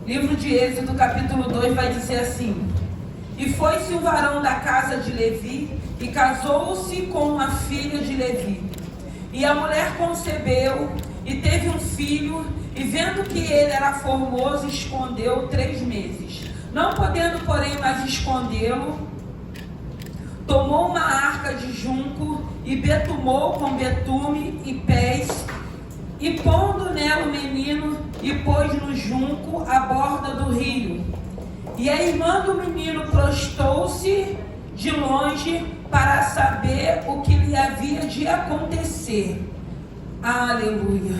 Livro de Êxodo, capítulo 2, vai dizer assim: E foi-se um varão da casa de Levi, e casou-se com uma filha de Levi. E a mulher concebeu, e teve um filho, e vendo que ele era formoso, escondeu 3 meses. Não podendo, porém, mais escondê-lo, tomou uma arca de junco, e betumou com betume e pés, e pondo nela o menino, e pôs no junco à borda do rio. E a irmã do menino prostou-se de longe para saber o que lhe havia de acontecer. Aleluia!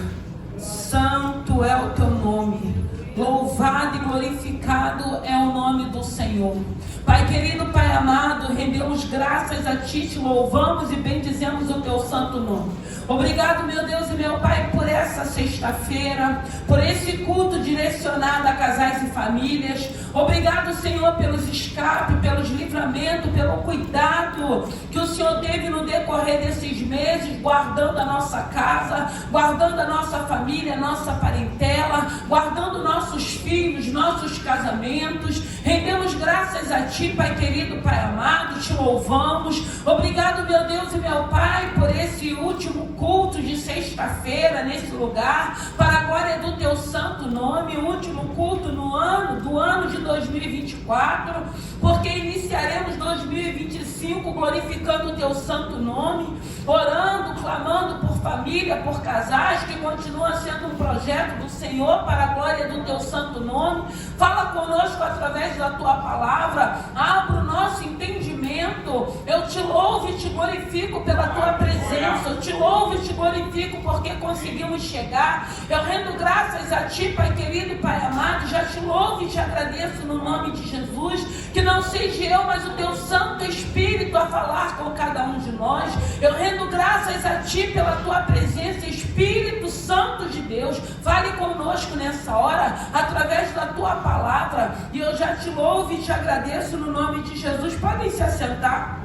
Santo é o teu nome, louvado e glorificado é o nome do Senhor. Pai querido, Pai amado, rendemos graças a Ti, te louvamos e bendizemos o Teu santo nome. Obrigado, meu Deus e meu Pai, por essa sexta-feira, por esse culto direcionado a casais e famílias. Obrigado, Senhor, pelos escapes, pelos livramentos, pelo cuidado que o Senhor teve no decorrer desses meses, guardando a nossa casa, guardando a nossa família, a nossa parentela, guardando nossos filhos, nossos casamentos. Rendemos graças a Ti, Pai querido, Pai amado, te louvamos. Obrigado, meu Deus e meu Pai, por esse último culto de sexta-feira nesse lugar, para a glória do Teu santo nome, o último culto do ano de 2024, porque iniciaremos 2025 glorificando o Teu santo nome, orando, clamando por família, por casais, que continua sendo um projeto do Senhor para a glória do Teu santo nome. Fala conosco através da Tua palavra, abra o nosso entendimento. Eu te louvo e te glorifico pela Tua presença, eu te louvo e te glorifico porque conseguimos chegar. Eu rendo graças a Ti, Pai querido, Pai amado, já te louvo e te agradeço no nome de Jesus, que não seja eu, mas o Teu Santo Espírito a falar com cada um de nós. Eu rendo graças a Ti pela Tua presença, Espírito Santo de Deus, fale conosco nessa hora, através da Tua palavra, e eu já te louvo e te agradeço no nome de Jesus. Podem se assentar.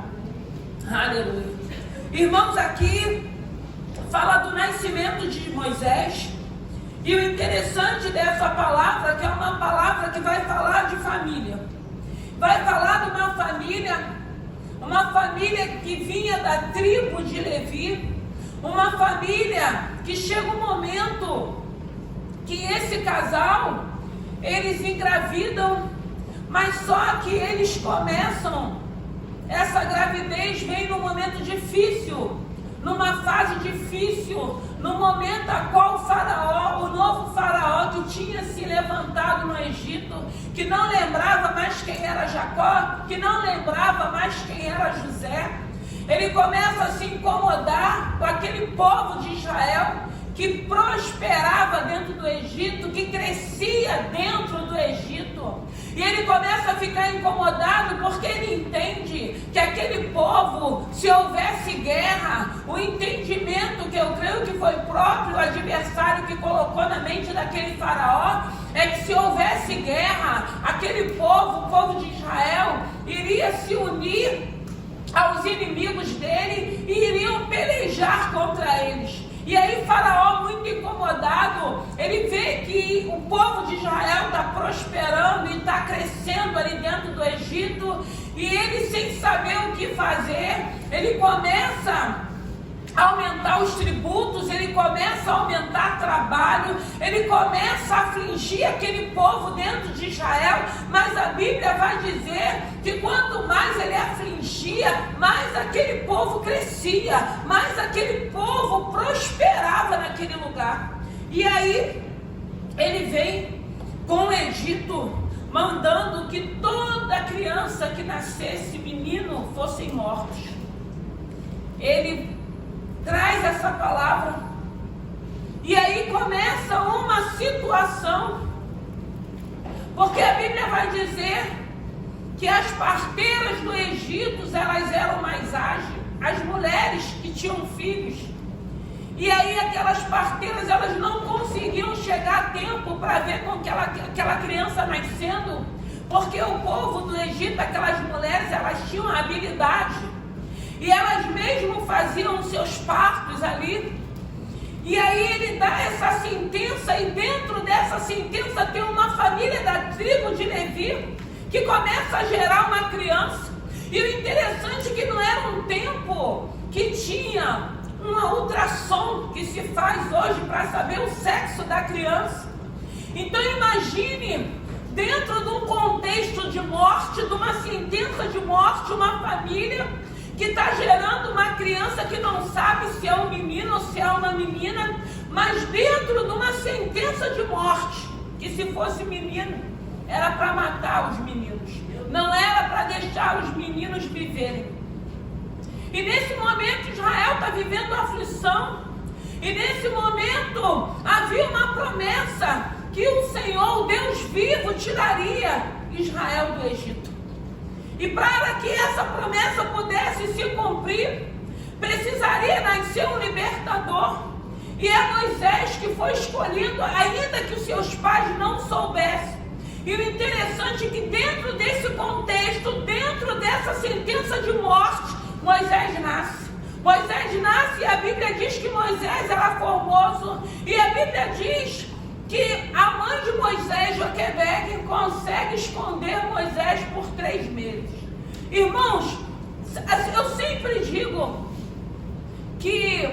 Aleluia. Irmãos, aqui fala do nascimento de Moisés, e o interessante dessa palavra, que é uma palavra que vai falar de família, vai falar de uma família que vinha da tribo de Levi, uma família que chega um momento que esse casal, eles engravidam, mas só que eles começam, essa gravidez vem num momento difícil, numa fase difícil, no momento a qual o novo faraó que tinha se levantado no Egito, que não lembrava mais quem era Jacó, que não lembrava mais quem era José, ele começa a se incomodar com aquele povo de Israel que prosperava dentro do Egito, que crescia dentro do Egito. E ele começa a ficar incomodado porque ele entende que aquele povo, se houvesse guerra, o entendimento que eu creio que foi próprio adversário que colocou na mente daquele faraó, é que se houvesse guerra, aquele povo, o povo de Israel, iria se unir aos inimigos dele e iriam pelejar contra eles. E aí Faraó, muito incomodado, ele vê que o povo de Israel está prosperando e está crescendo ali dentro do Egito, e ele, sem saber o que fazer, ele começa a aumentar os tributos, ele começa a aumentar trabalho, ele começa a afligir aquele povo dentro de Israel, mas a Bíblia vai dizer que quanto mais ele afligia, mais aquele povo crescia, mais aquele povo prosperava naquele lugar. E aí ele vem com o Egito, mandando que toda criança que nascesse menino fossem mortos. Ele traz essa palavra, e aí começa uma situação, porque a Bíblia vai dizer que as parteiras do Egito, elas eram mais ágeis, as mulheres que tinham filhos, e aí aquelas parteiras, elas não conseguiam chegar a tempo para ver com aquela criança nascendo, porque o povo do Egito, aquelas mulheres, elas tinham habilidade, e elas mesmo faziam seus partos ali. E aí ele dá essa sentença, e dentro dessa sentença tem uma família família da tribo de Levi, que começa a gerar uma criança. E o interessante é que não era um tempo que tinha uma ultrassom que se faz hoje para saber o sexo da criança. Então imagine, dentro de um contexto de morte, de uma sentença de morte, uma família que está gerando uma criança que não sabe se é um menino ou se é uma menina, mas dentro de uma sentença de morte, que se fosse menino, era para matar os meninos, não era para deixar os meninos viverem. E nesse momento Israel está vivendo aflição, e nesse momento havia uma promessa que o Senhor, o Deus vivo, tiraria Israel do Egito. E para que essa promessa pudesse se cumprir, precisaria nascer um libertador. E é Moisés que foi escolhido, ainda que os seus pais não soubessem. E o interessante é que dentro desse contexto, dentro dessa sentença de morte, Moisés nasce. Moisés nasce e a Bíblia diz que Moisés era formoso. E a Bíblia diz que a mãe de Moisés, Joquebed, consegue esconder Moisés por 3 meses. Irmãos, eu sempre digo que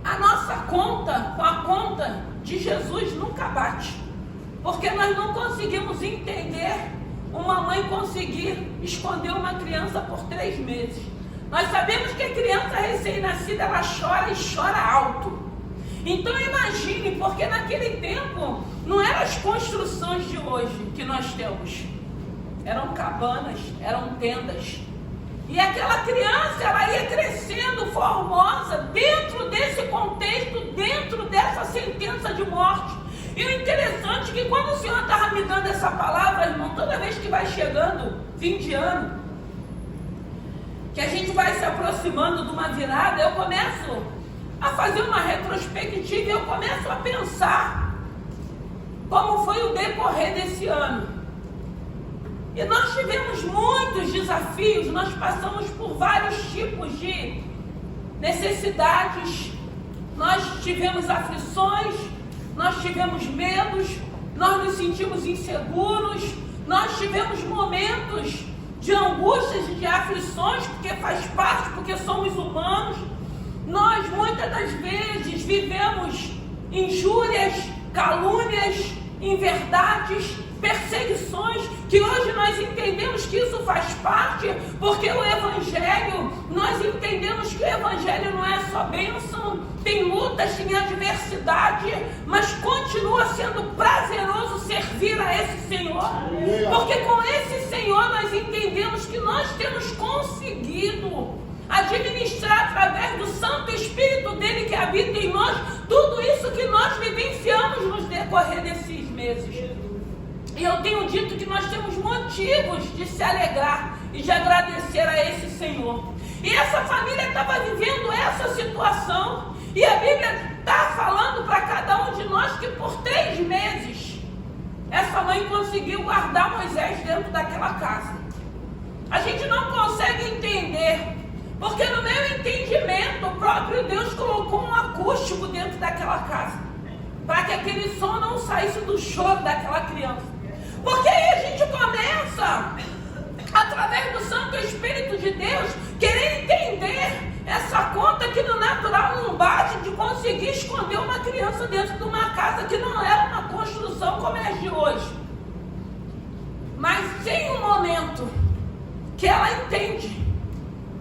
a nossa conta com a conta de Jesus nunca bate, porque nós não conseguimos entender uma mãe conseguir esconder uma criança por 3 meses. Nós sabemos que a criança recém-nascida, ela chora e chora alto. Então imagine, porque naquele tempo não eram as construções de hoje que nós temos, eram cabanas, eram tendas, e aquela criança, ela ia crescendo formosa dentro desse contexto, dentro dessa sentença de morte. E o interessante é que quando o Senhor estava me dando essa palavra, irmão, toda vez que vai chegando fim de ano, que a gente vai se aproximando de uma virada, eu começo a fazer uma retrospectiva e eu começo a pensar como foi o decorrer desse ano. E nós tivemos muitos desafios, nós passamos por vários tipos de necessidades, nós tivemos aflições, nós tivemos medos, nós nos sentimos inseguros, nós tivemos momentos de angústias e de aflições, porque faz parte, porque somos humanos. Nós muitas das vezes vivemos injúrias, calúnias, inverdades, perseguições, que hoje nós entendemos que isso faz parte, porque o Evangelho, nós entendemos que o Evangelho não é só bênção, tem lutas, tem adversidade, mas continua sendo prazeroso servir a esse Senhor, porque com esse Senhor nós entendemos que nós temos conseguido administrar através do Santo Espírito dele que habita em nós, tudo isso que nós vivenciamos nos decorrer desses meses. E eu tenho dito que nós temos motivos de se alegrar e de agradecer a esse Senhor. E essa família estava vivendo essa situação, e a Bíblia está falando para cada um de nós que por 3 meses essa mãe conseguiu guardar Moisés dentro daquela casa. A gente não consegue entender, porque no meu entendimento, o próprio Deus colocou um acústico dentro daquela casa, para que aquele som não saísse do choro daquela criança. Porque aí a gente começa, através do Santo Espírito de Deus, querer entender essa conta que no natural não bate, de conseguir esconder uma criança dentro de uma casa que não era uma construção como é a de hoje. Mas tem um momento que ela entende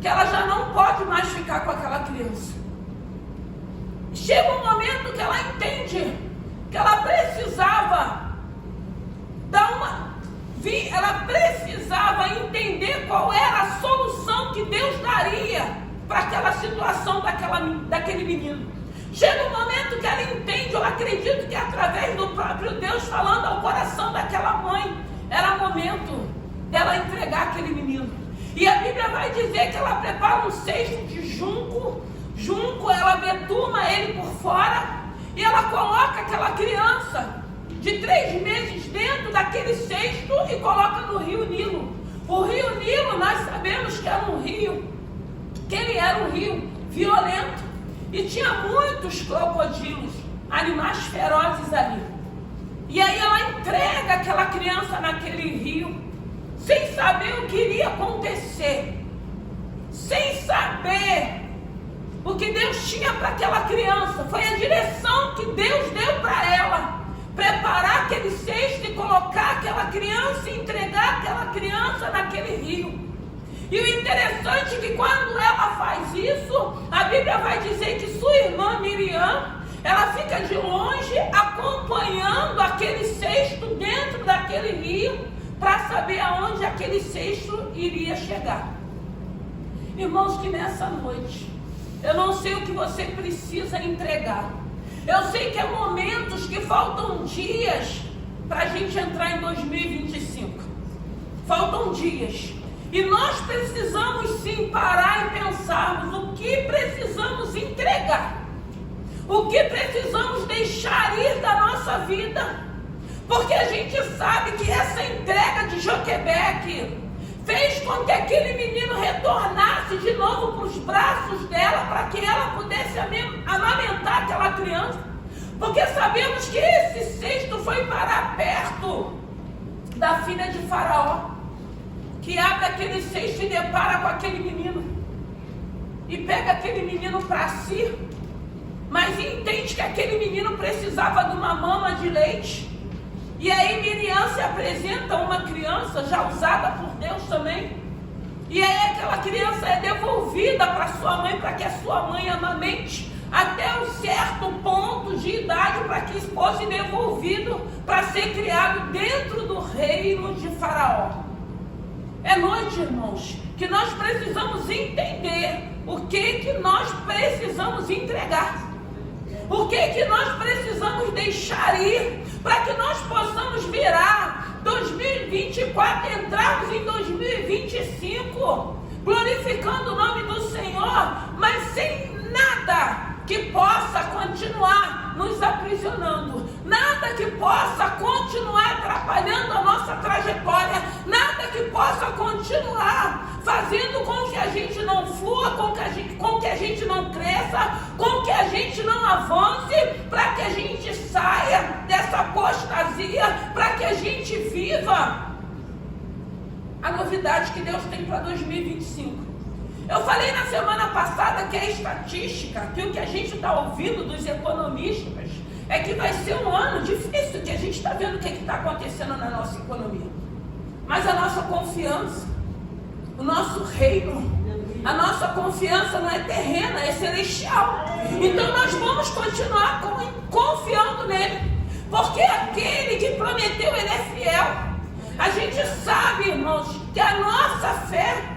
que ela já não pode mais ficar com aquela criança. Chega um momento que ela entende que ela precisava ela precisava entender qual era a solução que Deus daria para aquela situação daquele menino. Chega um momento que ela entende, eu acredito que através do próprio Deus falando ao coração daquela mãe, era momento dela entregar aquele menino. E a Bíblia vai dizer que ela prepara um cesto de junco, ela betuma ele por fora, e ela coloca aquela criança de 3 meses dentro daquele cesto e coloca no rio Nilo. O rio Nilo, nós sabemos que era um rio, que ele era um rio violento, e tinha muitos crocodilos, animais ferozes ali. E aí ela entrega aquela criança naquele rio, sem saber o que iria acontecer, sem saber o que Deus tinha para aquela criança. Foi a direção que Deus deu para ela: preparar aquele cesto e colocar aquela criança e entregar aquela criança naquele rio. E o interessante é que quando ela faz isso, a Bíblia vai dizer que sua irmã Miriam, ela fica de longe acompanhando aquele cesto dentro daquele rio, para saber aonde aquele cesto iria chegar. Irmãos, que nessa noite, eu não sei o que você precisa entregar. Eu sei que há momentos que faltam dias para a gente entrar em 2025. Faltam dias. E nós precisamos sim parar e pensarmos o que precisamos entregar. O que precisamos deixar ir da nossa vida. Porque a gente sabe que essa entrega de Joquebeque fez com que aquele menino retornasse de novo para os braços dela, para que ela pudesse amamentar aquela criança. Porque sabemos que esse cesto foi parar perto da filha de Faraó, que abre aquele cesto e depara com aquele menino, e pega aquele menino para si, mas entende que aquele menino precisava de uma mama de leite. E aí Miriam se apresenta uma criança já usada por Deus também. E aí aquela criança é devolvida para sua mãe, para que a sua mãe amamente até um certo ponto de idade, para que fosse devolvido para ser criado dentro do reino de Faraó. É noite, irmãos, que nós precisamos entender o que nós precisamos entregar. O que nós precisamos deixar ir, para que nós possamos virar 2024, entrarmos em 2025, glorificando o nome do Senhor, mas sem nada que possa continuar nos aprisionando, nada que possa continuar atrapalhando a nossa trajetória, nada que possa continuar fazendo com que a gente não flua, com que a gente não cresça, com que a gente não avance, para que a gente saia dessa apostasia, para que a gente viva a novidade que Deus tem para 2025. Eu falei na semana passada que a estatística, que o que a gente está ouvindo dos economistas, é que vai ser um ano difícil, que a gente está vendo o que está acontecendo na nossa economia. Mas a nossa confiança, o nosso reino, a nossa confiança não é terrena, é celestial. Então nós vamos continuar confiando nele, porque aquele que prometeu, ele é fiel. A gente sabe, irmãos, que a nossa fé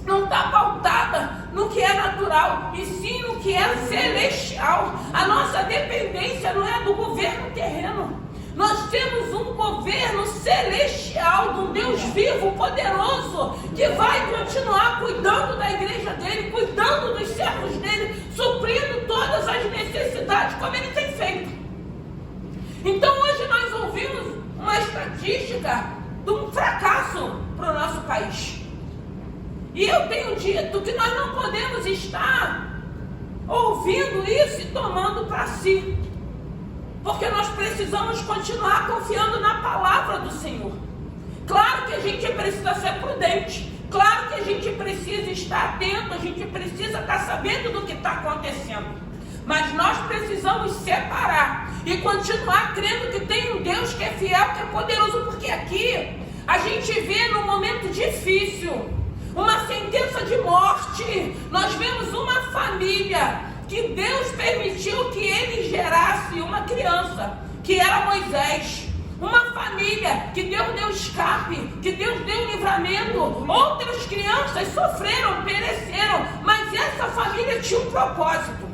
não está pautada no que é natural, e sim no que é celestial. A nossa dependência não é do governo terreno. Nós temos um governo celestial, de um Deus vivo, poderoso, que vai continuar cuidando da igreja dele, cuidando dos servos dele, suprindo todas as necessidades, como ele tem feito. Então hoje nós ouvimos uma estatística de um fracasso para o nosso país. E eu tenho dito que nós não podemos estar ouvindo isso e tomando para si, porque nós precisamos continuar confiando na palavra do Senhor. Claro que a gente precisa ser prudente, claro que a gente precisa estar atento, a gente precisa estar sabendo do que está acontecendo, mas nós precisamos separar e continuar crendo que tem um Deus que é fiel, que é poderoso, porque aqui a gente vê num momento difícil uma sentença de morte. Nós vemos uma família que Deus permitiu que ele gerasse uma criança, que era Moisés. Uma família que Deus deu escape, que Deus deu livramento. Outras crianças sofreram, pereceram, mas essa família tinha um propósito,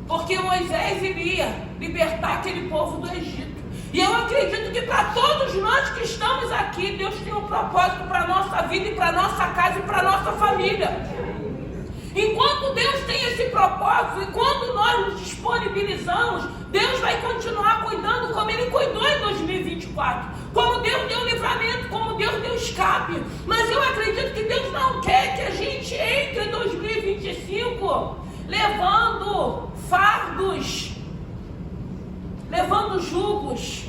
porque Moisés iria libertar aquele povo do Egito. E eu acredito que para todos nós que estamos aqui, Deus tem um propósito para a nossa vida e para a nossa casa e para a nossa família. Enquanto Deus tem esse propósito, e quando nós nos disponibilizamos, Deus vai continuar cuidando como Ele cuidou em 2024. Como Deus deu livramento, como Deus deu escape. Mas eu acredito que Deus não quer que a gente entre em 2025 levando fardos, levando jugos,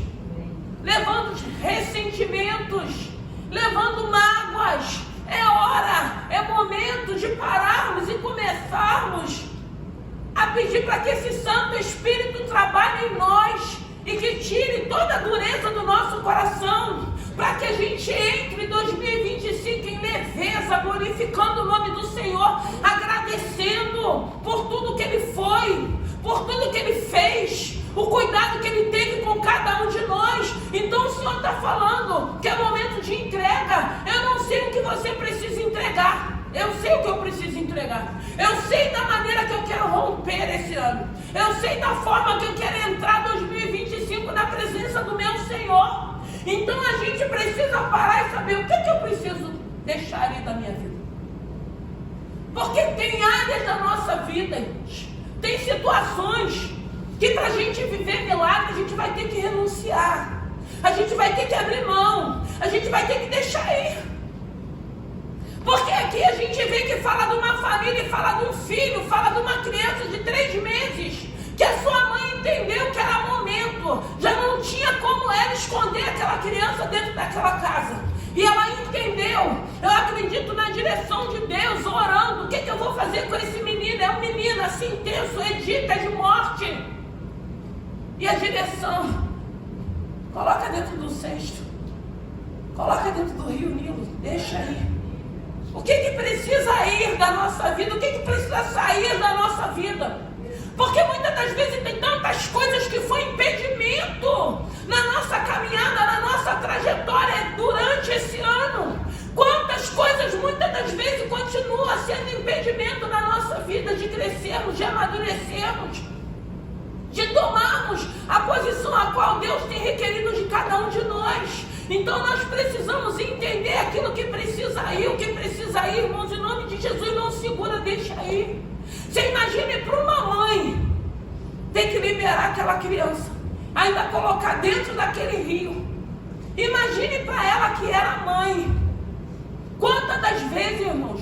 levando ressentimentos, levando mágoas. É hora, é momento de pararmos e começarmos a pedir para que esse Santo Espírito trabalhe em nós e que tire toda a dureza do nosso coração, para que a gente entre em 2025 em leveza, glorificando o nome do Senhor, agradecendo por tudo que Ele foi, por tudo que Ele fez, o cuidado que Ele teve com cada um de nós. Então o Senhor está falando que é momento de entrega. Eu não sei o que você precisa entregar, eu sei o que eu preciso entregar, eu sei da maneira que eu quero romper esse ano, eu sei da forma que eu quero entrar 2025 na presença do meu Senhor. Então a gente precisa parar e saber o que eu preciso deixar ali da minha vida, porque tem áreas da nossa vida, gente, tem situações que para a gente viver milagre a gente vai ter que renunciar, a gente vai ter que abrir mão, a gente vai ter que deixar ir. Porque aqui a gente vê que fala de uma família, fala de um filho, fala de uma criança de 3 meses, que a sua mãe entendeu que era momento, já não tinha como ela esconder aquela criança dentro daquela casa. E ela entendeu, eu acredito na direção de Deus, orando, o que eu vou fazer com esse menino? É um menino assim intenso, Edita, de morte. E a direção, coloca dentro do cesto, coloca dentro do rio Nilo, deixa aí. O que precisa ir da nossa vida? O que precisa sair da nossa vida? Porque muitas das vezes tem tantas coisas que foi impedimento na nossa caminhada, na nossa trajetória durante esse ano. Quantas coisas muitas das vezes continuam sendo impedimento na nossa vida de crescermos, de amadurecermos, de tomarmos a posição a qual Deus tem requerido de cada um de nós. Então nós precisamos entender aquilo que precisa ir, o que precisa ir, irmãos, em nome de Jesus. Não segura, deixa ir. Você imagine para uma mãe ter que liberar aquela criança, ainda colocar dentro daquele rio. Imagine para ela que era mãe. Quantas das vezes, irmãos,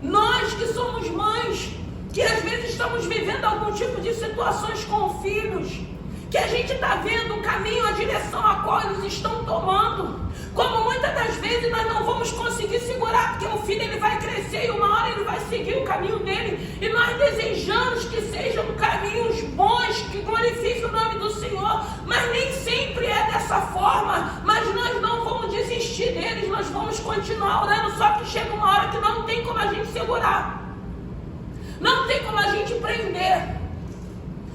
nós que somos mães, que às vezes estamos vivendo algum tipo de situações com filhos, que a gente está vendo o caminho, a direção a qual eles estão tomando, como muitas das vezes nós não vamos conseguir segurar, porque o filho ele vai crescer e uma hora ele vai seguir o caminho dele, e nós desejamos que sejam caminhos bons, que glorifiquem o nome do Senhor, mas nem sempre é dessa forma. Mas nós não vamos desistir deles, nós vamos continuar orando, só que chega uma hora que não tem como a gente segurar, não tem como a gente prender.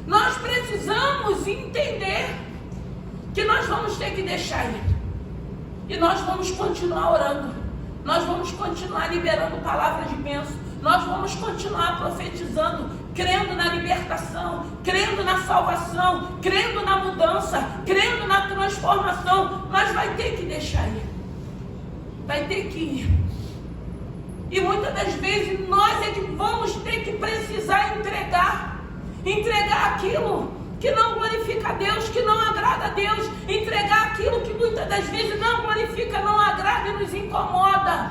Nós precisamos entender que nós vamos ter que deixar ir. E nós vamos continuar orando. Nós vamos continuar liberando palavras de bênção. Nós vamos continuar profetizando, crendo na libertação, crendo na salvação, crendo na mudança, crendo na transformação. Mas vai ter que deixar ir. Vai ter que ir. E muitas das vezes nós é que vamos ter que precisar entregar aquilo que não glorifica a Deus, que não agrada a Deus, entregar aquilo que muitas das vezes não glorifica, não agrada e nos incomoda.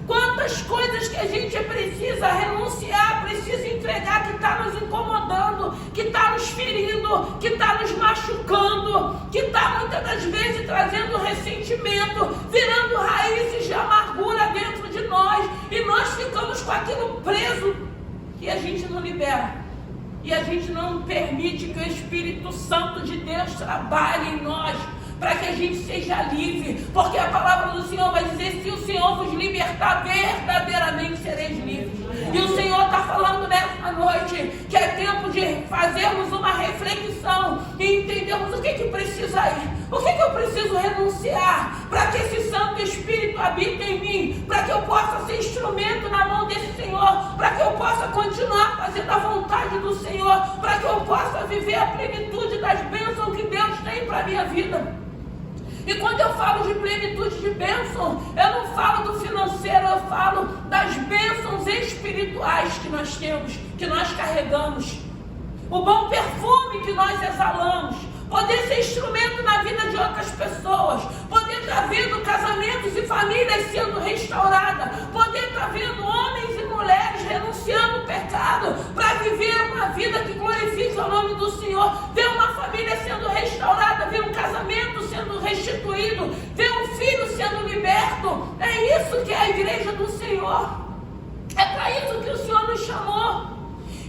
Quantas coisas que a gente precisa renunciar, precisa entregar, que está nos incomodando, que está nos ferindo, que está nos machucando, que está muitas das vezes trazendo ressentimento, virando raízes de amargura dentro de nós, e nós ficamos com aquilo preso e a gente não libera. E a gente não permite que o Espírito Santo de Deus trabalhe em nós, para que a gente seja livre, porque a palavra do Senhor vai dizer: se o Senhor vos libertar, verdadeiramente sereis livres. E o Senhor está falando nessa noite que é tempo de fazermos uma reflexão e entendermos o que precisa ir, o que eu preciso renunciar, para que esse Santo Espírito habite em mim, para que eu possa ser instrumento na mão desse Senhor, para que eu possa continuar fazendo a vontade do Senhor, para que eu possa viver a plenitude das bênçãos que Deus tem para a minha vida. E quando eu falo de plenitude de bênção, eu não falo do financeiro, eu falo das bênçãos espirituais que nós temos, que nós carregamos. O bom perfume que nós exalamos, poder ser instrumento na vida de outras pessoas, poder estar vendo casamentos e famílias sendo restauradas, poder estar vendo homens e mulheres renunciando o pecado para viver uma vida que glorifique o nome do Senhor, ver uma família sendo restaurada, ver um casamento sendo restituído, ver um filho sendo liberto. É isso que é a igreja do Senhor. É para isso que o Senhor nos chamou.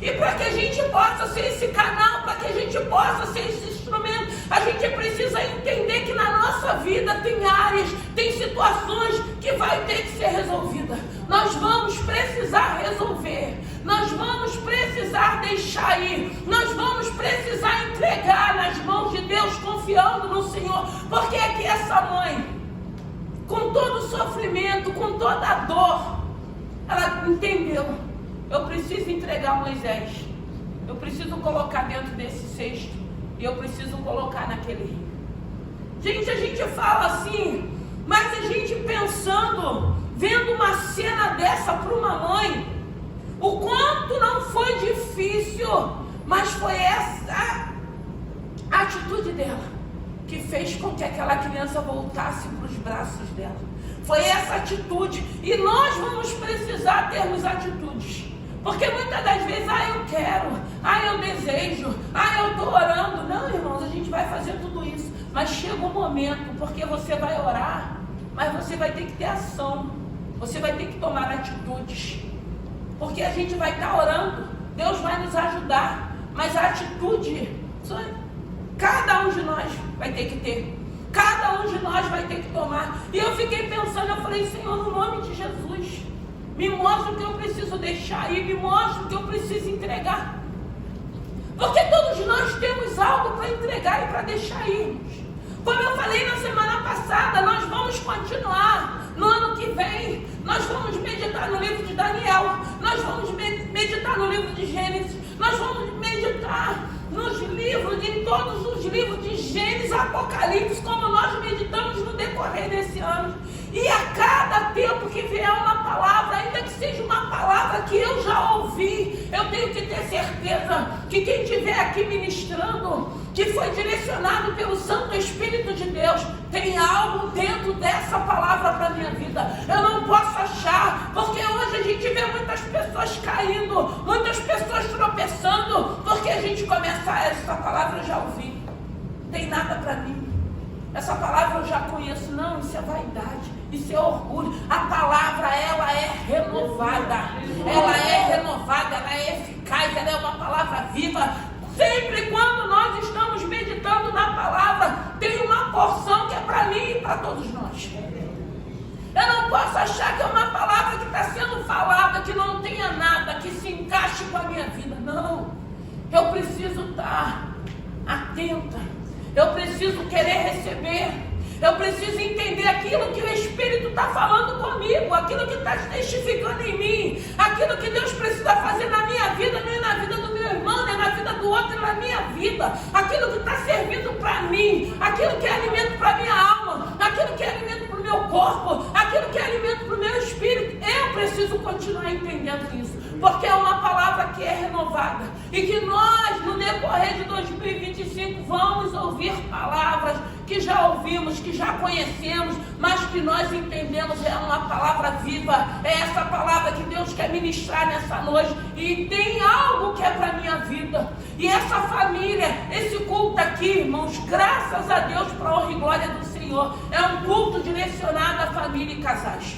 E para que a gente possa ser esse canal, para que a gente possa ser esse instrumento, a gente precisa entender que na nossa vida tem áreas, tem situações que vai ter que ser resolvida. Nós vamos precisar resolver, nós vamos precisar deixar ir, nós vamos precisar entregar nas mãos de Deus, confiando no Senhor, porque é que essa mãe, com todo o sofrimento, com toda a dor, ela entendeu: eu preciso entregar Moisés, eu preciso colocar dentro desse cesto, e eu preciso colocar naquele rio. Gente, a gente fala assim, mas a gente pensando, vendo uma cena dessa para uma mãe, o quanto não foi difícil, mas foi essa a atitude dela que fez com que aquela criança voltasse para os braços dela. Foi essa atitude, e nós vamos precisar termos atitudes. Porque muitas das vezes, eu quero, eu desejo, eu estou orando. Não, irmãos, a gente vai fazer tudo isso. Mas chega um momento, porque você vai orar, mas você vai ter que ter ação. Você vai ter que tomar atitudes. Porque a gente vai estar orando, Deus vai nos ajudar. Mas a atitude, cada um de nós vai ter que ter. Cada um de nós vai ter que tomar. E eu fiquei pensando, eu falei: Senhor, no nome de Jesus, me mostra o que eu preciso deixar ir, me mostra o que eu preciso entregar. Porque todos nós temos algo para entregar e para deixar irmos. Como eu falei na semana passada, nós vamos continuar. No ano que vem, nós vamos meditar no livro de Daniel, nós vamos meditar no livro de Gênesis, nós vamos meditar nos livros, em todos os livros de Gênesis, Apocalipse, como nós meditamos no decorrer desse ano. E a cada tempo que vier uma palavra, ainda que seja uma palavra que eu já ouvi, eu tenho que ter certeza que quem estiver aqui ministrando, que foi direcionado pelo Santo Espírito de Deus, tem algo dentro dessa palavra para a minha vida. Eu não posso achar, porque hoje a gente vê muitas pessoas caindo, muitas pessoas tropeçando, porque a gente começa: essa palavra eu já ouvi, não tem nada para mim. Essa palavra eu já conheço. Não, isso é vaidade, isso é orgulho. A palavra, ela é renovada, ela é eficaz, ela é uma palavra viva. Sempre quando nós estamos meditando na palavra, tem uma porção que é para mim e para todos nós. Eu não posso achar que é uma palavra que está sendo falada, que não tenha nada, que se encaixe com a minha vida. Não, eu preciso estar atenta, eu preciso querer receber, eu preciso entender aquilo que o Espírito está falando comigo, aquilo que está testificando em mim, aquilo que Deus precisa fazer na minha vida, nem na vida do meu irmão, nem na vida do outro, nem na minha vida, aquilo que está servindo para mim, aquilo que é alimento para minha alma, aquilo que é alimento para o meu corpo, aquilo que é alimento para o meu espírito. Eu preciso continuar entendendo isso, porque é uma palavra que é renovada, e que nós, no decorrer de 2025, vamos ouvir palavras que já ouvimos, que já conhecemos, mas que nós entendemos é uma palavra viva. É essa palavra que Deus quer ministrar nessa noite, e tem algo que é para a minha vida. E essa família, esse culto aqui, irmãos, graças a Deus, para a honra e glória do Senhor, é um culto direcionado à família e casais.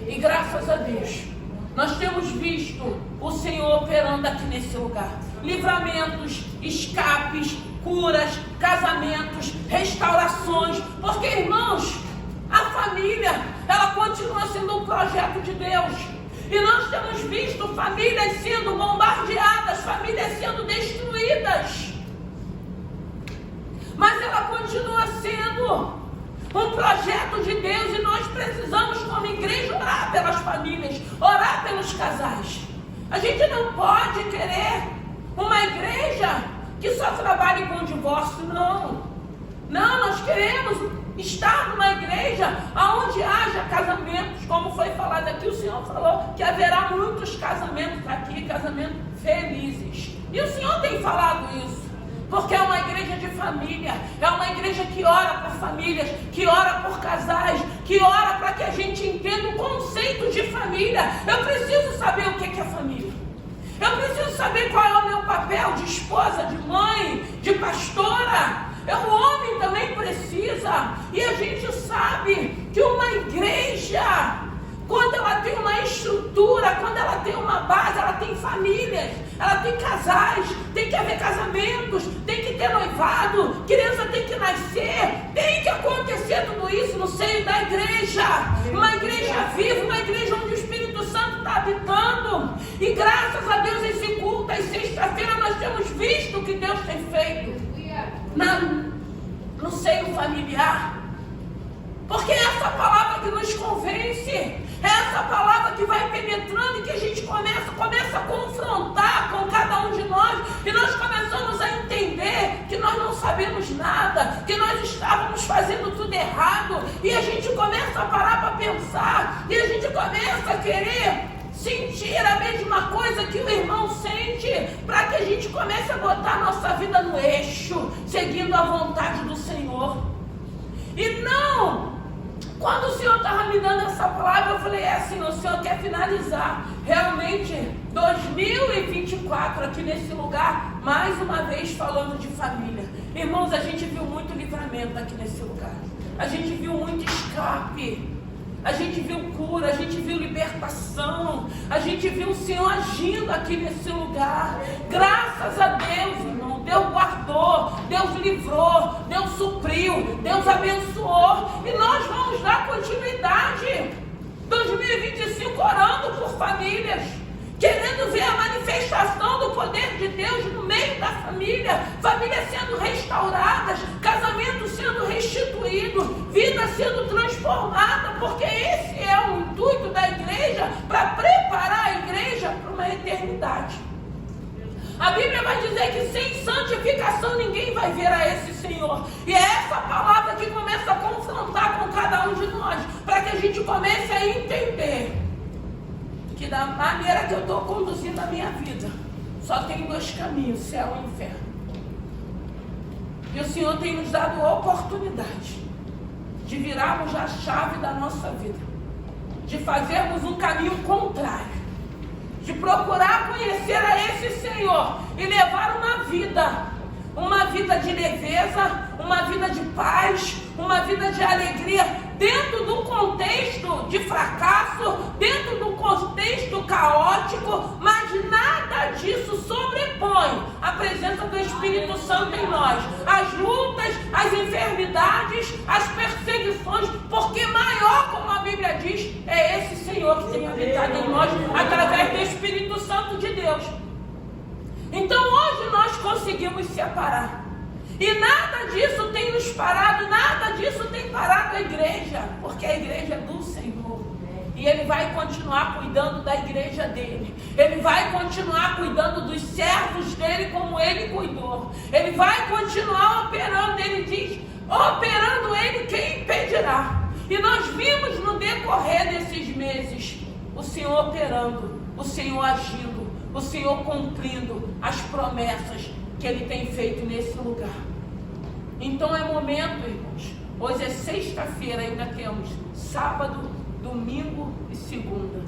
E graças a Deus, nós temos visto o Senhor operando aqui nesse lugar. Livramentos, escapes, curas, casamentos, restaurações. Porque, irmãos, a família, ela continua sendo um projeto de Deus. E nós temos visto famílias sendo bombardeadas, famílias sendo destruídas. Mas ela continua sendo um projeto de Deus, e nós precisamos, como igreja, orar pelas famílias, orar pelos casais. A gente não pode querer uma igreja que só trabalhe com divórcio, não. Não, nós queremos estar numa igreja onde haja casamentos, como foi falado aqui. O Senhor falou que haverá muitos casamentos aqui, casamentos felizes. E o Senhor tem falado isso. Porque é uma igreja de família, é uma igreja que ora por famílias, que ora por casais, que ora para que a gente entenda o conceito de família. Eu preciso saber o que é família. Eu preciso saber qual é o meu papel de esposa, de mãe, de pastora. O homem também precisa. E a gente sabe que uma igreja, quando ela tem uma estrutura, quando ela tem uma base, ela tem famílias, ela tem casais, tem que haver casamentos, tem que ter noivado, criança tem que nascer, tem que acontecer tudo isso no seio da igreja. Uma igreja viva, uma igreja onde o Espírito Santo está habitando. E graças a Deus, esse culto, às sexta-feira, nós temos visto o que Deus tem feito no seio familiar. Porque é essa palavra que nos convence, é essa palavra que vai penetrando e que a gente começa a confrontar com cada um de nós, e nós começamos a entender que nós não sabemos nada, que nós estávamos fazendo tudo errado, e a gente começa a parar para pensar, e a gente começa a querer sentir a mesma coisa que o irmão sente, para que a gente comece a botar a nossa vida no eixo, seguindo a vontade do Senhor. E não, quando o Senhor estava me dando essa palavra, eu falei, Senhor, o Senhor quer finalizar realmente 2024 aqui nesse lugar, mais uma vez falando de família. Irmãos, a gente viu muito livramento aqui nesse lugar, a gente viu muito escape, a gente viu cura, a gente viu libertação, a gente viu o Senhor agindo aqui nesse lugar. Graças a Deus, irmão, Deus guardou, Deus livrou, Deus supriu, Deus abençoou, e nós vamos dar continuidade 2025 orando por famílias, querendo ver a manifestação do poder de Deus no meio da família, famílias sendo restauradas, casamentos sendo restituídos, vida sendo transformada, porque esse é o intuito da igreja, para preparar a igreja para uma eternidade. A Bíblia vai dizer que sem santificação ninguém vai ver a esse Senhor, e é essa palavra que começa a confrontar com cada um de nós, para que a gente comece a entender que da maneira que eu estou conduzindo a minha vida, só tem dois caminhos, céu e inferno. E o Senhor tem nos dado a oportunidade de virarmos a chave da nossa vida, de fazermos um caminho contrário, de procurar conhecer a esse Senhor e levar uma vida de leveza, uma vida de paz, uma vida de alegria, dentro do contexto de fracasso, dentro do contexto caótico, mas nada disso sobrepõe a presença do Espírito Santo em nós, as lutas, as enfermidades, as perseguições, porque maior, como a Bíblia diz, é esse Senhor que tem habitado em nós, através do Espírito Santo de Deus. Então hoje nós conseguimos separar, e nada disso tem nos parado, nada disso tem parado a igreja, porque a igreja é do Senhor, e Ele vai continuar cuidando da igreja dEle, Ele vai continuar cuidando dos servos dEle como Ele cuidou, Ele vai continuar operando. Ele diz, operando Ele, quem impedirá? E nós vimos no decorrer desses meses o Senhor operando, o Senhor agindo, o Senhor cumprindo as promessas que Ele tem feito nesse lugar. Então é momento, irmãos, hoje é sexta-feira, ainda temos sábado, domingo e segunda.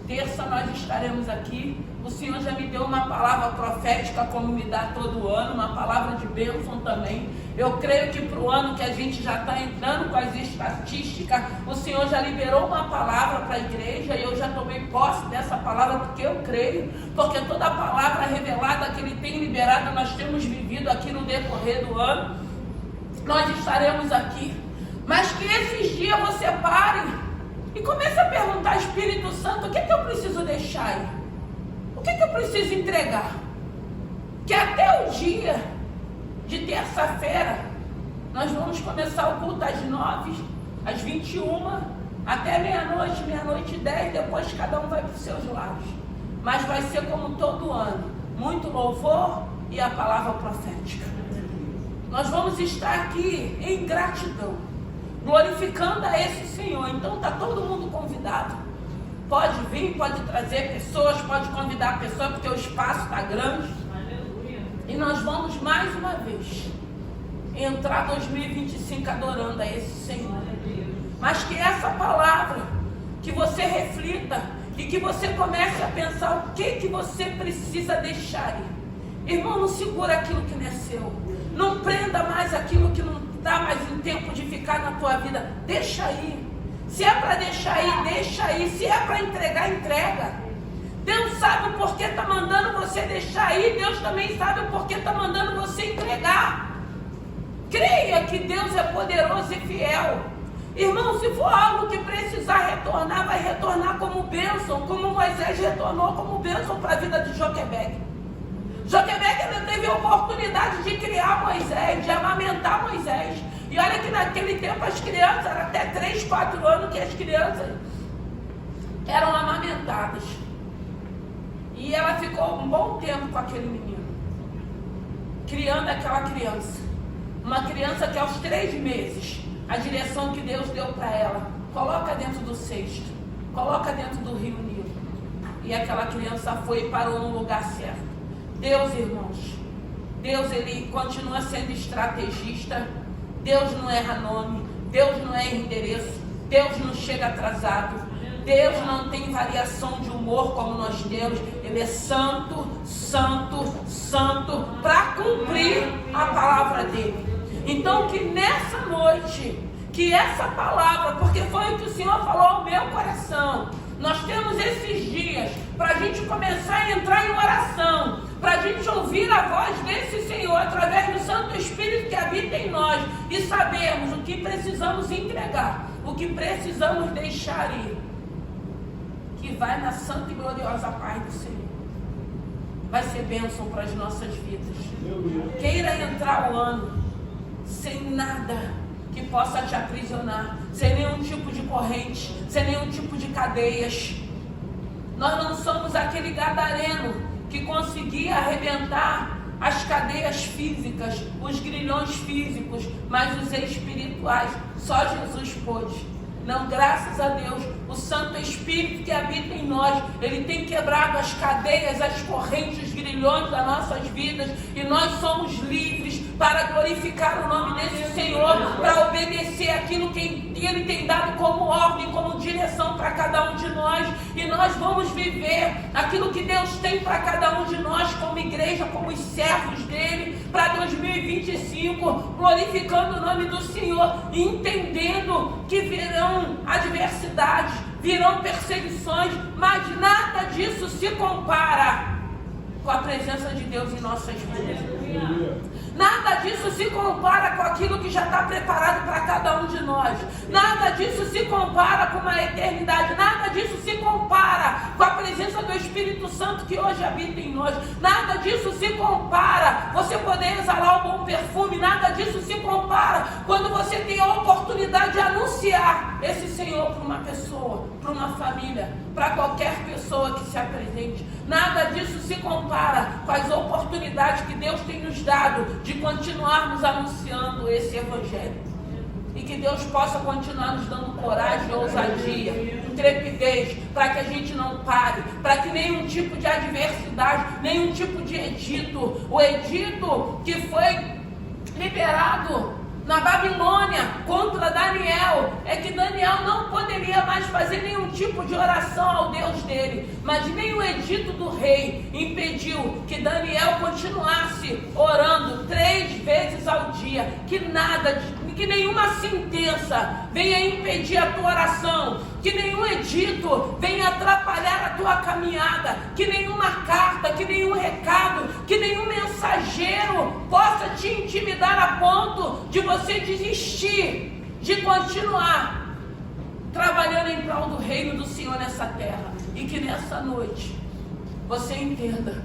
Terça nós estaremos aqui. O Senhor já me deu uma palavra profética, como me dá todo ano, uma palavra de bênção também. Eu creio que para o ano que a gente já está entrando com as estatísticas, o Senhor já liberou uma palavra para a igreja, e eu já tomei posse dessa palavra, porque eu creio, porque toda a palavra revelada que Ele tem liberado, nós temos vivido aqui no decorrer do ano. Nós estaremos aqui, mas que esses dias você pare e comece a perguntar, Espírito Santo, o que é que eu preciso deixar aí? O que é que eu preciso entregar? Que até o dia de terça-feira, nós vamos começar o culto às 9, às 21, até meia-noite, meia-noite e 10, depois cada um vai para os seus lados. Mas vai ser como todo ano, muito louvor e a palavra profética. Nós vamos estar aqui em gratidão, glorificando a esse Senhor. Então está todo mundo convidado. Pode vir, pode trazer pessoas, pode convidar pessoas, porque o espaço está grande. Aleluia. E nós vamos mais uma vez entrar 2025 adorando a esse Senhor. Mas que essa palavra, que você reflita, e que você comece a pensar o que você precisa deixar ir. Irmão, não segura aquilo que não é seu. Não prenda mais aquilo que não dá mais um tempo de ficar na tua vida. Deixa aí. Se é para deixar aí, deixa aí. Se é para entregar, entrega. Deus sabe o porquê está mandando você deixar aí. Deus também sabe o porquê está mandando você entregar. Creia que Deus é poderoso e fiel. Irmão, se for algo que precisar retornar, vai retornar como bênção, como Moisés retornou como bênção para a vida de Joquebed. Joquebed ainda teve a oportunidade de criar Moisés, de amamentar Moisés. E olha que naquele tempo as crianças, eram até 3, 4 anos que as crianças eram amamentadas. E ela ficou um bom tempo com aquele menino, criando aquela criança. Uma criança que aos 3 meses, a direção que Deus deu para ela, coloca dentro do cesto, coloca dentro do rio Nilo. E aquela criança foi e parou no lugar certo. Deus, irmãos, Deus, ele continua sendo estrategista. Deus não erra nome, Deus não erra endereço, Deus não chega atrasado, Deus não tem variação de humor como nós temos. Ele é santo, santo, santo, para cumprir a palavra dele. Então que nessa noite, que essa palavra, porque foi o que o Senhor falou ao meu coração, nós temos esses dias para a gente começar a entrar em oração, para a gente ouvir a voz desse Senhor através do Santo Espírito que habita em nós e sabermos o que precisamos entregar, o que precisamos deixar ir, que vai na santa e gloriosa paz do Senhor. Vai ser bênção para as nossas vidas. Queira entrar o ano sem nada que possa te aprisionar, sem nenhum tipo de corrente, sem nenhum tipo de cadeias. Nós não somos aquele gadareno que conseguia arrebentar as cadeias físicas, os grilhões físicos, mas os espirituais, só Jesus pôde. Não, graças a Deus, o Santo Espírito que habita em nós, ele tem quebrado as cadeias, as correntes, os grilhões das nossas vidas, e nós somos livres para glorificar o nome desse Senhor, para obedecer aquilo que ele tem dado como ordem, como direção para cada um de nós, e nós vamos viver aquilo que Deus tem para cada um de nós como igreja, como os servos dele, para 2025, glorificando o nome do Senhor, entendendo que virão adversidades, virão perseguições, mas nada disso se compara com a presença de Deus em nossas vidas. Nada disso se compara com aquilo que já está preparado para cada um de nós. Nada disso se compara com uma eternidade. Nada disso se compara com a presença do Espírito Santo que hoje habita em nós. Nada disso se compara você poder exalar um bom perfume. Nada disso se compara quando você tem a oportunidade de anunciar esse Senhor para uma pessoa, para uma família, para qualquer pessoa que se apresente. Nada disso se compara com as oportunidades que Deus tem nos dado de continuarmos anunciando esse Evangelho. E que Deus possa continuar nos dando coragem, ousadia, intrepidez, para que a gente não pare, para que nenhum tipo de adversidade, nenhum tipo de edito, o edito que foi liberado na Babilônia contra Daniel, é que Daniel não poderia mais fazer nenhum tipo de oração ao Deus dele, mas nem o edito do rei impediu que Daniel continuasse orando 3 vezes ao dia, que nenhuma sentença venha impedir a tua oração, que nenhum edito venha atrapalhar a tua caminhada, que nenhuma carta, que nenhum recado, que nenhum mensageiro possa te intimidar a ponto de você desistir de continuar trabalhando em prol do reino do Senhor nessa terra. E que nessa noite você entenda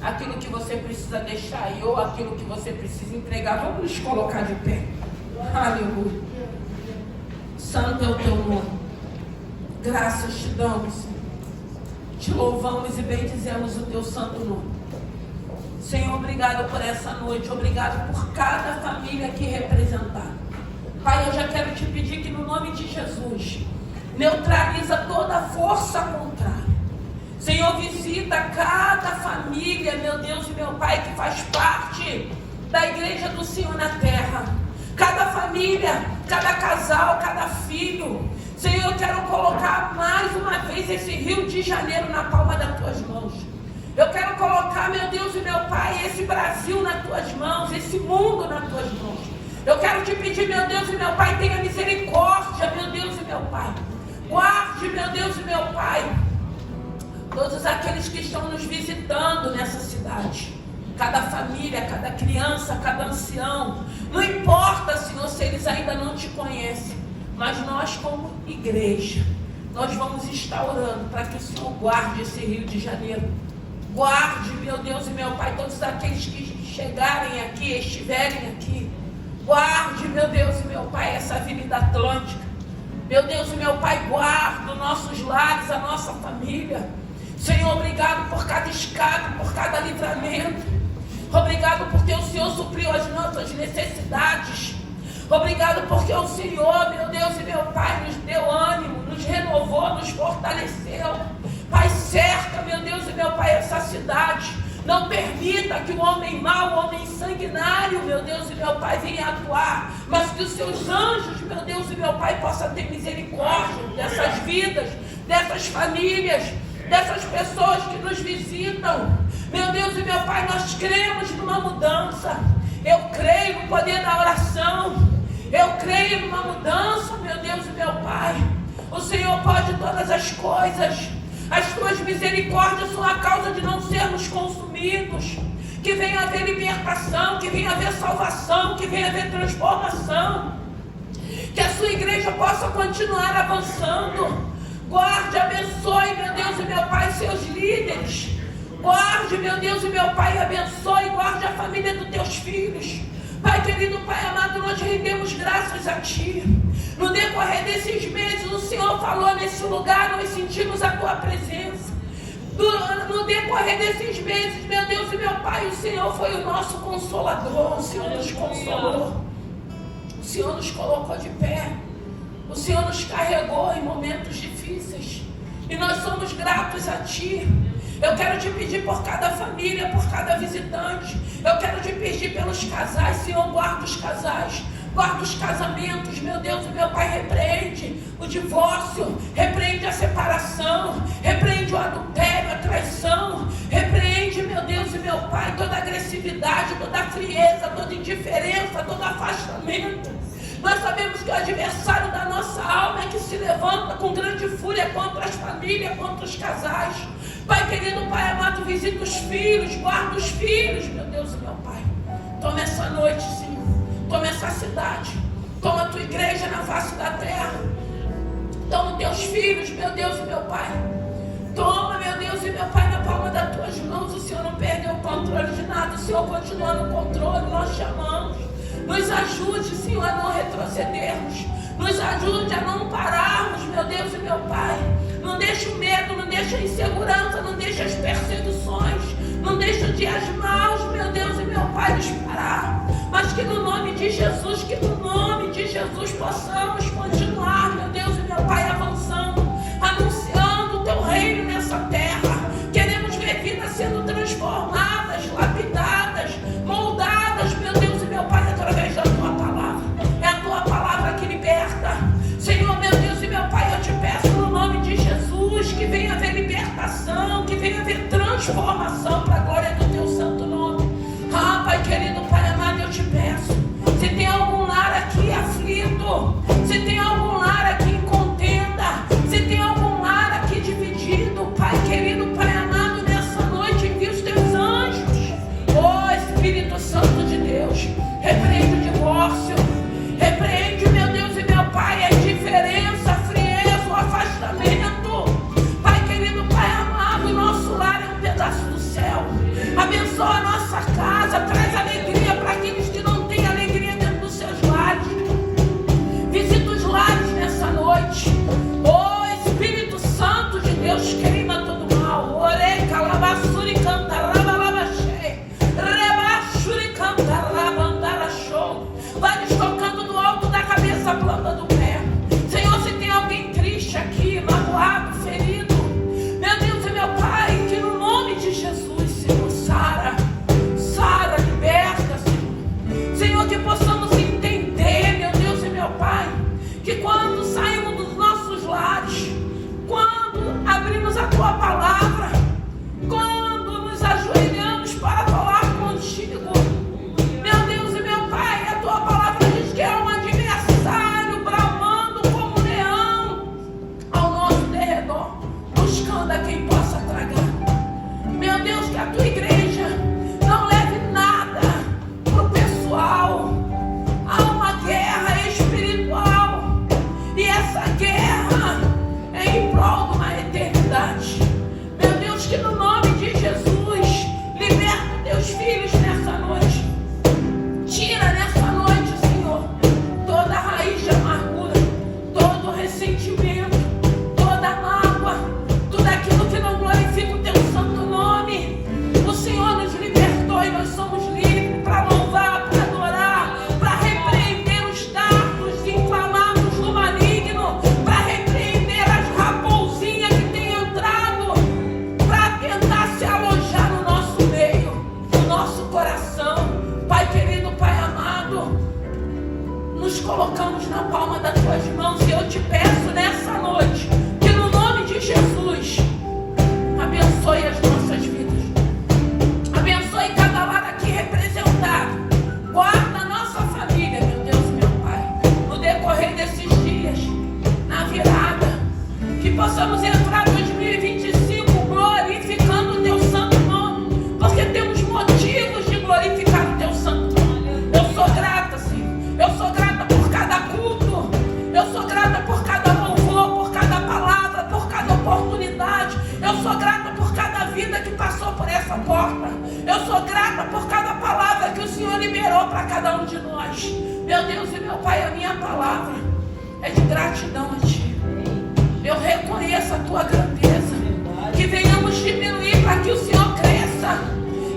aquilo que você precisa deixar aí, ou aquilo que você precisa entregar. Vamos nos colocar de pé. Aleluia. Santo é o teu nome. Graças te damos, Senhor. Te louvamos e bendizemos o teu santo nome. Senhor, obrigado por essa noite. Obrigado por cada família aqui representada. Pai, eu já quero te pedir que no nome de Jesus neutraliza toda a força contrária. Senhor, visita cada família, meu Deus e meu Pai, que faz parte da igreja do Senhor na terra. Cada família, cada casal, cada filho. Senhor, eu quero colocar mais uma vez esse Rio de Janeiro na palma das tuas mãos. Eu quero colocar, meu Deus e meu Pai, esse Brasil nas tuas mãos, esse mundo nas tuas mãos. Eu quero te pedir, meu Deus e meu Pai, tenha misericórdia, meu Deus e meu Pai. Guarde, meu Deus e meu Pai, todos aqueles que estão nos visitando nessa cidade. Cada família, cada criança, cada ancião. Não importa, Senhor, se eles ainda não te conhecem. Mas nós, como igreja, nós vamos estar orando para que o Senhor guarde esse Rio de Janeiro. Guarde, meu Deus e meu Pai, todos aqueles que chegarem aqui, estiverem aqui. Guarde, meu Deus e meu Pai, essa Avenida Atlântica. Meu Deus e meu Pai, guarda os nossos lares, a nossa família. Senhor, obrigado por cada escape, por cada livramento. Obrigado porque o Senhor supriu as nossas necessidades. Obrigado porque o Senhor, meu Deus e meu Pai, nos deu ânimo, nos renovou, nos fortaleceu. Pai, cerca, meu Deus e meu Pai, essa cidade. Não permita que o homem mau, o homem sanguinário, meu Deus e meu Pai, venha atuar. Mas que os seus anjos, meu Deus e meu Pai, possam ter misericórdia dessas vidas, dessas famílias, dessas pessoas que nos visitam. Meu Deus e meu Pai, nós cremos numa mudança. Eu creio no poder da oração. Eu creio numa mudança, meu Deus e meu Pai. O Senhor pode todas as coisas. As tuas misericórdias são a causa de não sermos consumidos. Que venha haver libertação, que venha haver salvação, que venha haver transformação. Que a sua igreja possa continuar avançando. Guarde, abençoe, meu Deus e meu Pai, seus líderes. Guarde, meu Deus e meu Pai, abençoe, guarde a família dos teus filhos. Pai querido, Pai amado, nós rendemos graças a Ti. No decorrer desses meses, o Senhor falou nesse lugar, nós sentimos a Tua presença. No decorrer desses meses, meu Deus e meu Pai, o Senhor foi o nosso consolador. O Senhor nos consolou. O Senhor nos colocou de pé. O Senhor nos carregou em momentos difíceis. E nós somos gratos a Ti. Eu quero te pedir por cada família, por cada visitante. Eu quero te pedir pelos casais. Senhor, guarda os casais. Guarda os casamentos, meu Deus e meu Pai, repreende o divórcio, repreende a separação, repreende o adultério, a traição, repreende, meu Deus e meu Pai, toda agressividade, toda frieza, toda indiferença, todo afastamento. Nós sabemos que o adversário da nossa alma é que se levanta com grande fúria contra as famílias, contra os casais. Pai querido, Pai amado, visita os filhos, guarda os filhos, meu Deus e meu Pai. Toma essa noite, Senhor. Toma essa cidade, toma a tua igreja na face da terra, toma teus filhos, meu Deus e meu Pai, toma, meu Deus e meu Pai, na palma das tuas mãos. O Senhor não perdeu o controle de nada, o Senhor continua no controle, nós chamamos. Nos ajude, Senhor, a não retrocedermos, nos ajude a não pararmos, meu Deus e meu Pai. Não deixe o medo, não deixe a insegurança, não deixe as perseguições, não deixe os dias maus, meu Deus e meu Pai, nos parar. Mas que no nome de Jesus, possamos continuar, meu Deus e meu Pai, avançando, anunciando o teu reino nessa terra. Queremos ver vidas sendo transformadas, lapidadas, moldadas, meu Deus e meu Pai, através da tua palavra. É a tua palavra que liberta. Senhor, meu Deus e meu Pai, eu te peço no nome de Jesus que venha haver libertação, que venha haver transformação para a glória do teu santo nome. Ah, Pai querido, Pai amado, eu te peço, se tem algum lar aqui aflito, se tem algum lar aqui em contenda, se tem algum lar aqui dividido, Pai querido, Pai amado, nessa noite envia os teus anjos. Oh Espírito Santo de Deus, repreende o divórcio, repreende, meu Deus e meu Pai, a indiferença, a frieza, o afastamento. Pai querido, Pai amado, o nosso lar é um pedaço do céu. Abençoa a nossa casa, traz alegria para aqueles que não têm alegria dentro dos seus lares. Visita os lares nessa noite. Oh Espírito Santo de Deus, queima todo mal. Ore calabasuri cantaraba labachei, rebachuri cantaraba andara show. Vai nos tocando do alto da cabeça à planta do pé. Senhor, se tem alguém triste aqui, magoado, ferido, meu Deus e meu Pai, que no nome de Jesus, Senhor, sara, liberta, Senhor. Senhor, que possamos entender, meu Deus e meu Pai, que quando saímos dos nossos decorrer desses dias, na virada, que possamos entrar em 2025 glorificando o teu santo nome, porque temos motivos de glorificar o teu santo nome. Eu sou grata, Senhor. Eu sou grata por cada culto. Eu sou grata por cada louvor, por cada palavra, por cada oportunidade. Eu sou grata por cada vida que passou por essa porta. Eu sou grata por cada palavra que o Senhor liberou para cada um de nós. Meu Deus e meu Pai, a minha palavra é de gratidão a Ti. Eu reconheço a Tua grandeza. Que venhamos diminuir para que o Senhor cresça.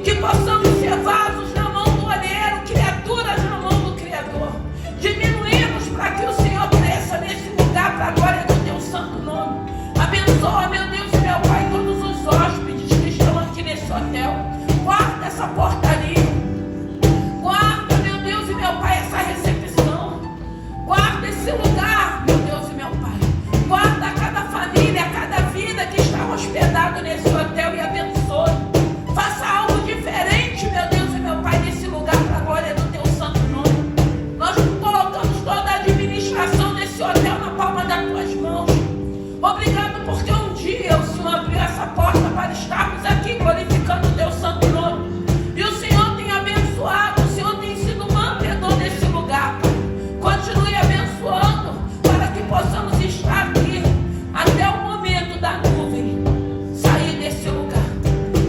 Que possamos ser vasos na mão do olheiro, criaturas na mão do Criador. Diminuímos para que o Senhor cresça nesse lugar para a glória do Teu santo nome. Abençoa, meu Deus e meu Pai, todos os hóspedes que estão aqui nesse hotel. Guarda essa portaria. Guarda, meu Deus e meu Pai, essa recepção. Guarda esse lugar, meu Deus e meu Pai. Guarda cada família, cada vida que está hospedado nesse hotel e abençoe. Faça algo diferente, meu Deus e meu Pai, nesse lugar para a glória do Teu santo nome. Nós colocamos toda a administração desse hotel na palma das Tuas mãos. Obrigado porque um dia o Senhor abriu essa porta para estarmos aqui glorificando o Teu santo nome. E o Senhor tem abençoado, o Senhor tem sido mantenedor desse lugar. Continue abençoando para que possamos estar aqui até o momento da nuvem sair desse lugar.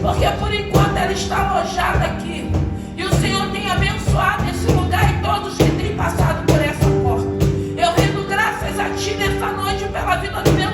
Porque por enquanto ela está alojada aqui. E o Senhor tem abençoado esse lugar e todos que têm passado por essa porta. Eu rendo graças a Ti nessa noite pela vida do meu